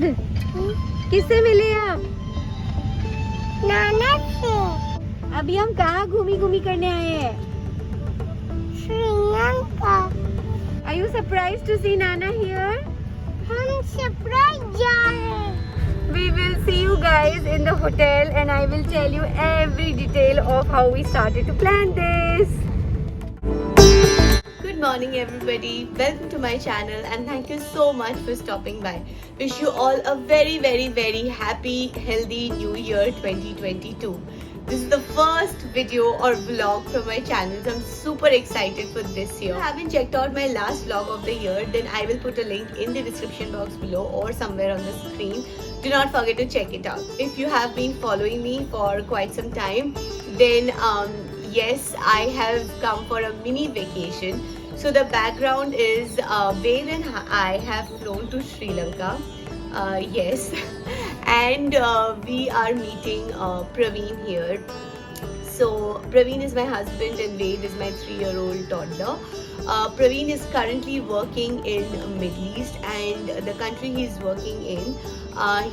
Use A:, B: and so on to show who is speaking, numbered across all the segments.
A: Good. किससे मिले आप?
B: नाना से।
A: अभी हम कहाँ घूमी घूमी करने आए हैं?
B: Sri Lanka.
A: Are you surprised to see Nana here?
B: हम सरप्राइज जा रहे हैं।
A: We will see you guys in the hotel and I will tell you every detail of how we started to plan this.
C: Good morning everybody, welcome to my channel and thank you so much for stopping by. Wish you all a very happy, healthy new year 2022. This is the first video or vlog from my channel, so I'm super excited for this year. If you haven't checked out my last vlog of the year, then I will put a link in the description box below or somewhere on the screen. Do not forget to check it out. If you have been following me for quite some time, then yes, I have come for a mini vacation. So the background is Ved and I have flown to Sri Lanka. Yes. And we are meeting Praveen here. So Praveen is my husband and Ved is my 3-year-old toddler. Praveen is currently working in Middle East and the country he's working in,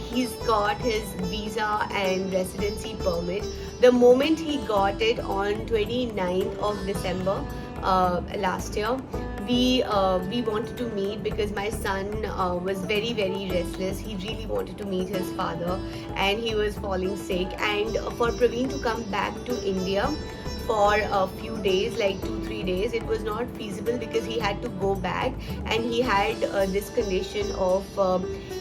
C: he's got his visa and residency permit. The moment he got it on 29th of December last year, we wanted to meet because my son was very restless. He really wanted to meet his father and he was falling sick, and for Praveen to come back to India for a few days, like 2-3 days, it was not feasible because he had to go back and he had this condition of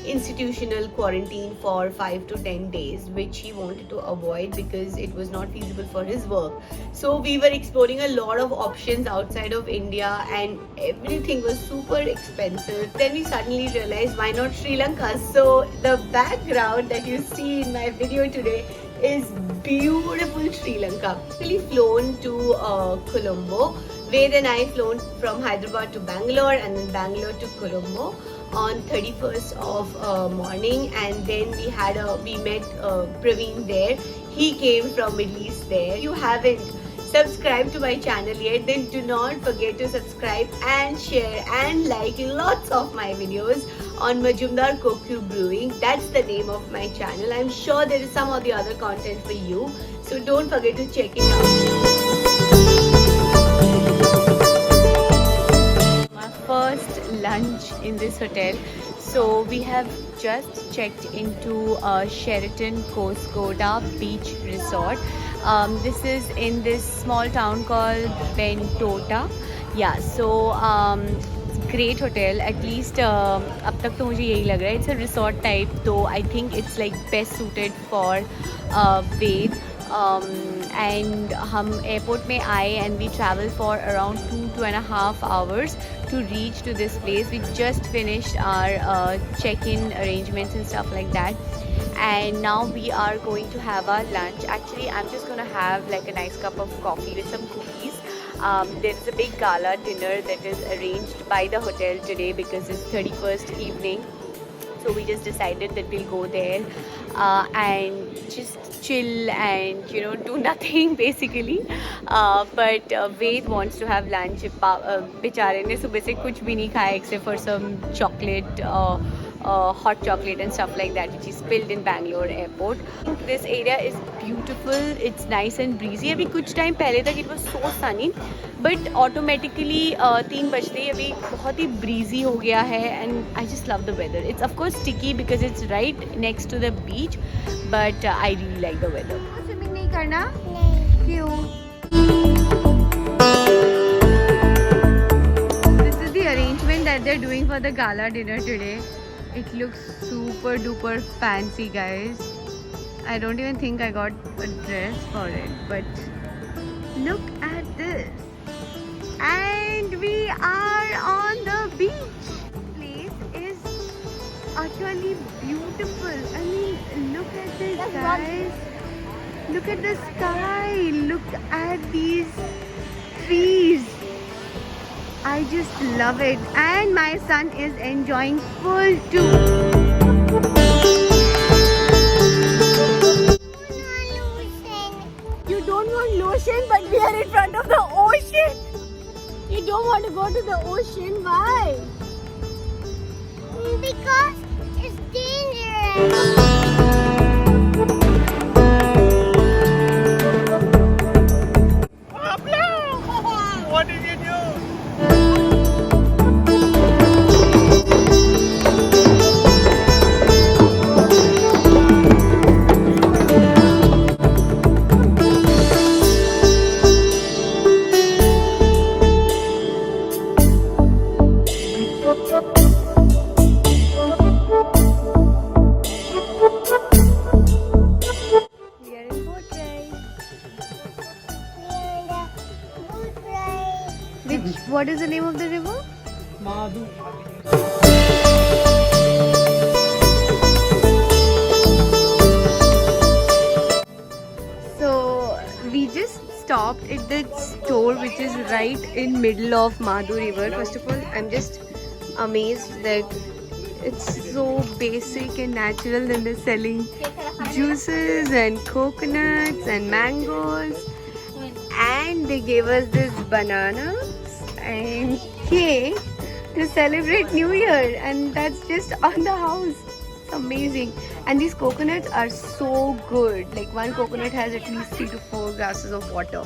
C: institutional quarantine for 5 to 10 days, which he wanted to avoid because it was not feasible for his work. So we were exploring a lot of options outside of India and everything was super expensive. Then we suddenly realized, why not Sri Lanka? So the background that you see in my video today is beautiful Sri Lanka. Actually flown to Colombo. Ved and I flown from Hyderabad to Bangalore and then Bangalore to Colombo on 31st of morning, and then we met Praveen there. He came from Middle East there. If you haven't subscribed to my channel yet, then do not forget to subscribe and share and like lots of my videos on Majumdar Kokyu Brewing. That's the name of my channel. I'm sure there is some of the other content for you, so don't forget to check it out. My first lunch in this hotel. So we have just checked into Sheraton Koskoda Beach Resort. This is in this small town called Bentota. Yeah, so great hotel. At least अब तक तो मुझे यही लग रहा है. It's a resort type, though I think it's like best suited for Ved. And हम airport में आए and we traveled for around 2.5 hours to reach to this place. We just finished our check-in arrangements and stuff like that. And now we are going to have our lunch. Actually, I'm just going to have like a nice cup of coffee with some cookies. There is a big gala dinner that is arranged by the hotel today because it's 31st evening. So we just decided that we'll go there and just chill and do nothing basically. But Ved wants to have lunch. बेचारे ने सुबह से कुछ भी नहीं खाया except for some chocolate, hot chocolate and stuff like that, which is spilled in Bangalore airport. This area is beautiful. It's nice and breezy. अभी कुछ time पहले तक it was so sunny, but automatically 3 बजते ही अभी बहुत ही breezy हो गया है, and I just love the weather. It's of course sticky because it's right next to the beach, but I really like the weather.
A: Swimming नहीं करना?
B: नहीं।
A: क्यों? This is the arrangement that they're doing for the gala dinner today. It looks super duper fancy, guys. I don't even think I got a dress for it, but look at this. And we are on the beach. This place is utterly beautiful. I mean, look at this, guys. Look at the sky. Look at these trees. I just love it, and my son is enjoying full too. You don't want lotion, but we are in front of the ocean. You don't want to go to the ocean. Why?
B: Because it's dangerous.
A: We are in boat ride.
B: And boat ride.
A: Which, what is the name of the river? So we just stopped at the store which is right in middle of Madhu River. First of all, I'm just amazed that it's so basic and natural, and they're selling juices and coconuts and mangoes, and they gave us this bananas and cake to celebrate New Year, and that's just on the house. It's amazing. And these coconuts are so good. Like one coconut has at least 3 to 4 glasses of water.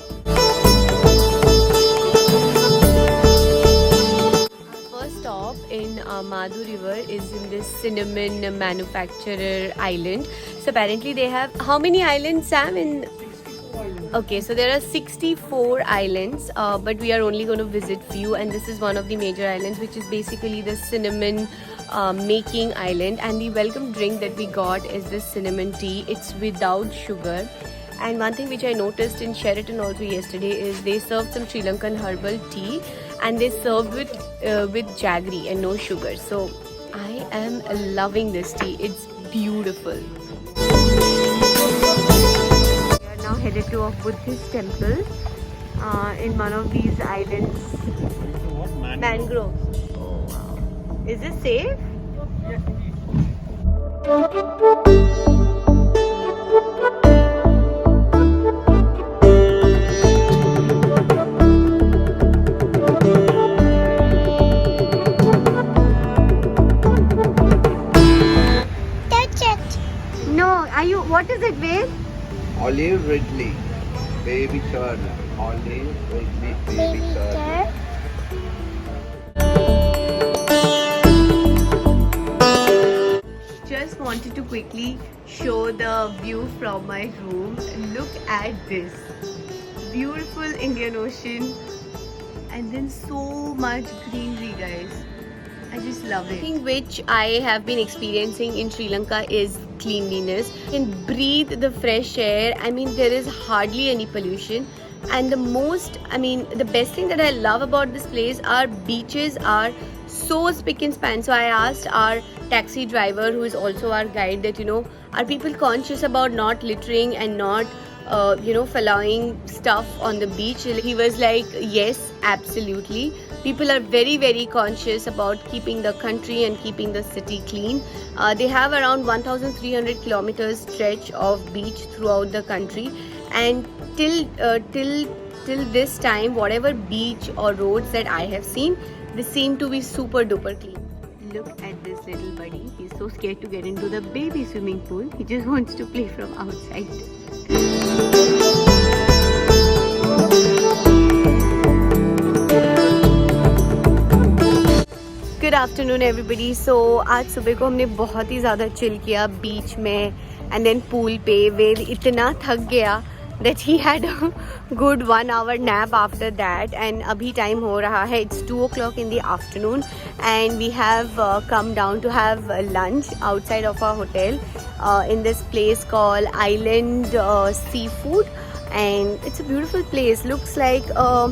A: First stop in Madhu River is in this cinnamon manufacturer island. So apparently they have, how many islands, Sam? In Okay, so there are 64 islands, but we are only going to visit few, and this is one of the major islands, which is basically the cinnamon making island. And the welcome drink that we got is this cinnamon tea. It's without sugar. And one thing which I noticed in Sheraton also yesterday is they served some Sri Lankan herbal tea, and they served with jaggery and no sugar. So I am loving this tea. It's beautiful. Now headed to a Buddhist temple in one of these islands. Mangrove. Oh wow. Is this safe?
B: Touch it.
A: No, are you, what is it, Ved?
D: Olive Ridley, baby curd. Olive Ridley, baby
B: Baby
D: curd.
B: girl.
A: Just wanted to quickly show the view from my room. Look at this. Beautiful Indian Ocean, and then so much greenery, guys. I just love it. The thing which I have been experiencing in Sri Lanka is cleanliness. You can breathe the fresh air. I mean, there is hardly any pollution. And the best thing that I love about this place, our beaches are so spick and span. So I asked our taxi driver, who is also our guide, that, are people conscious about not littering and not following stuff on the beach? He was like, yes, absolutely. People are very, very conscious about keeping the country and keeping the city clean. They have around 1,300 kilometers stretch of beach throughout the country, and till this time, whatever beach or roads that I have seen, they seem to be super duper clean. Look at this little buddy. He's so scared to get into the baby swimming pool. He just wants to play from outside. Good afternoon everybody. So आज सुबह को हमने बहुत ही ज़्यादा chill किया बीच में and then pool पे. वेद इतना थक गया that he had a good 1 hour nap after that, and abhi time ho raha hai, it's 2 o'clock in the afternoon, and we have come down to have lunch outside of our hotel in this place called Island Seafood, and it's a beautiful place. Looks like a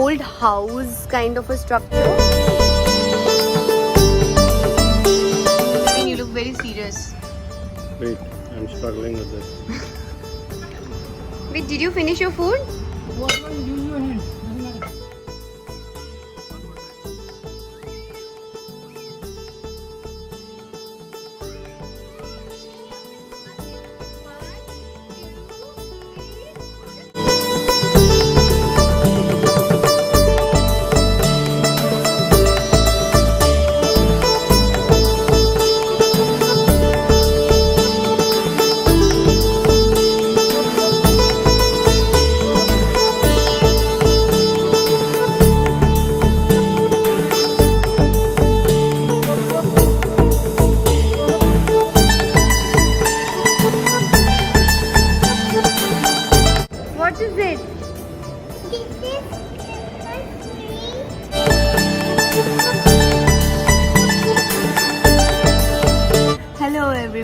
A: old house kind of a structure. I mean, you look very serious.
E: Wait, I'm struggling with this.
A: Wait, did you finish your food?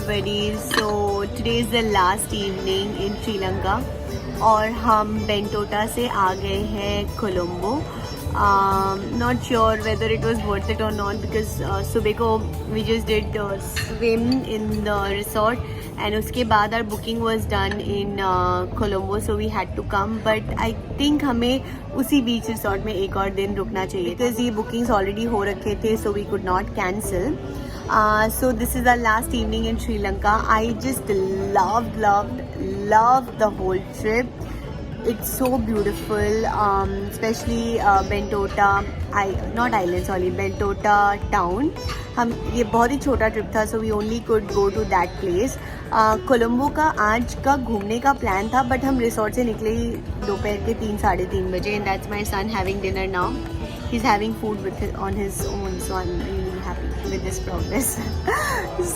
C: everybody. So today is the last evening in Sri Lanka और हम बेंटोटा से आ गए हैं Colombo. Not sure whether it was worth it or not because सुबह को we just did swim in the resort and उसके बाद our booking was done in Colombo, so we had to come. But I think हमें उसी बीच resort में एक और दिन रुकना चाहिए because ये bookings already हो रखे थे, so we could not cancel. So this is our last evening in Sri Lanka. I just loved the whole trip. It's so beautiful, especially Bentota, Bentota town. हम ये बहुत ही छोटा ट्रिप था, so we only could go to that place. Colombo का आज का घूमने का प्लान था, but हम रिसोर्ट से निकले ही दोपहर के 3-3:30 बजे. And that's my son having dinner now. He's having food on his own, so I'm really happy with this progress.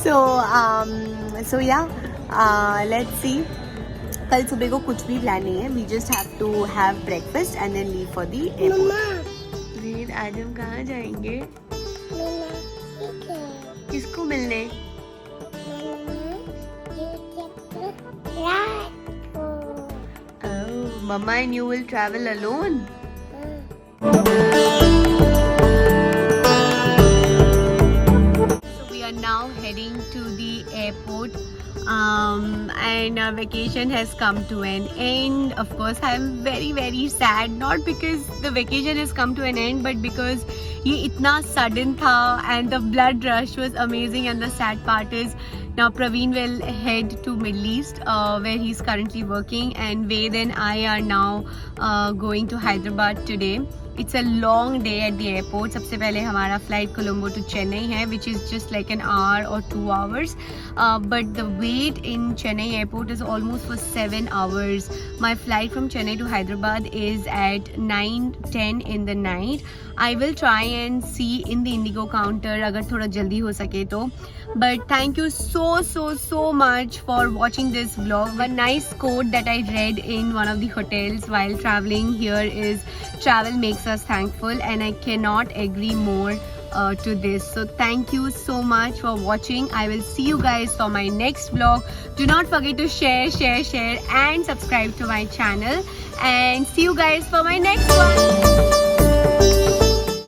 C: So yeah, let's see. कल सुबह को कुछ भी प्लान नहीं है. We just have to have breakfast and then leave for the airport.
B: Mama,
C: फिर आज हम कहाँ जाएंगे?
B: Mama, okay.
C: किसको मिलने? Oh, Mama and you will travel alone? So we are now heading to the airport. And our vacation has come to an end. Of course, I am very sad, not because the vacation has come to an end, but because ये इतना sudden था and the blood rush was amazing. And the sad part is now Praveen will head to Middle East where he's currently working, and Ved and I are now going to Hyderabad today. It's a long day at the airport. सबसे पहले हमारा flight Colombo to Chennai है, which is just like an hour or 2 hours. But the wait in Chennai airport is almost for 7 hours. My flight from Chennai to Hyderabad is at 9:10 in the night. I will try and see in the Indigo counter अगर थोड़ा जल्दी हो सके तो. But thank you so much for watching this vlog. One nice quote that I read in one of the hotels while traveling here is travel makes us thankful, and I cannot agree more to this. So thank you so much for watching. I will see you guys for my next vlog. Do not forget to share and subscribe to my channel, and see you guys for my next one.